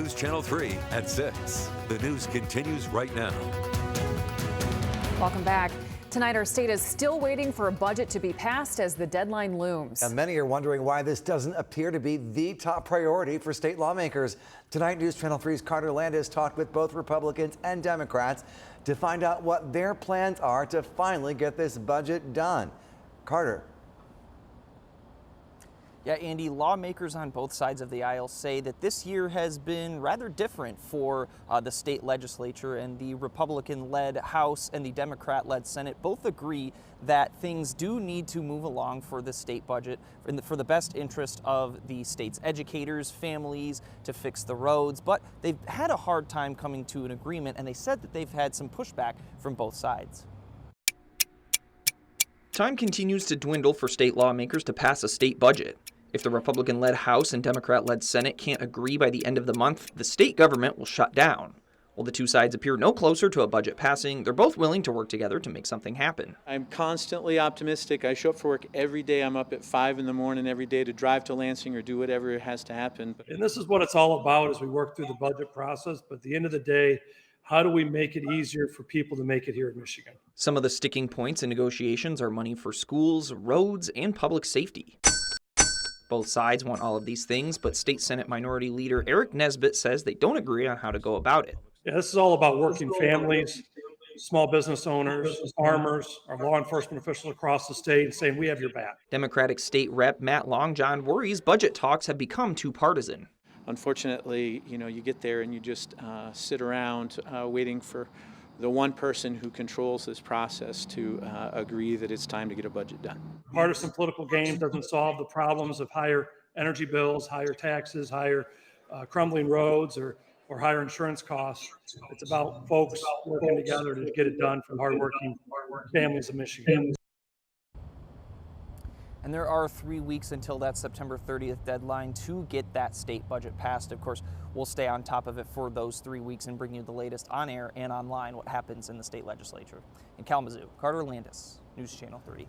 News Channel 3 at 6. The news continues right now. Welcome back. Tonight, our state is still waiting for a budget to be passed as the deadline looms. And many are wondering why this doesn't appear to be the top priority for state lawmakers. Tonight, News Channel 3's Carter Landis talked with both Republicans and Democrats to find out what their plans are to finally get this budget done. Carter. Yeah, Andy, lawmakers on both sides of the aisle say that this year has been rather different for the state legislature, and the Republican-led House and the Democrat-led Senate both agree that things do need to move along for the state budget for the best interest of the state's educators, families, to fix the roads. But they've had a hard time coming to an agreement, and they said that they've had some pushback from both sides. Time continues to dwindle for state lawmakers to pass a state budget. If the Republican-led House and Democrat-led Senate can't agree by the end of the month, the state government will shut down. While the two sides appear no closer to a budget passing, they're both willing to work together to make something happen. I'm constantly optimistic. I show up for work every day. I'm up at 5 in the morning every day to drive to Lansing or do whatever has to happen. And this is what it's all about as we work through the budget process. But at the end of the day, how do we make it easier for people to make it here in Michigan? Some of the sticking points in negotiations are money for schools, roads, and public safety. Both sides want all of these things, but State Senate Minority Leader Eric Nesbitt says they don't agree on how to go about it. Yeah, this is all about working families, small business owners, farmers, our law enforcement officials across the state, and saying we have your back. Democratic State Rep Matt Longjohn worries budget talks have become too partisan. Unfortunately, you get there and you just sit around waiting for the one person who controls this process to agree that it's time to get a budget done. Partisan political game doesn't solve the problems of higher energy bills, higher taxes, higher crumbling roads, or higher insurance costs. It's about folks working together to get it done for hardworking families of Michigan. And there are 3 weeks until that September 30th deadline to get that state budget passed. Of course, we'll stay on top of it for those 3 weeks and bring you the latest on air and online, what happens in the state legislature. In Kalamazoo, Carter Landis, News Channel 3.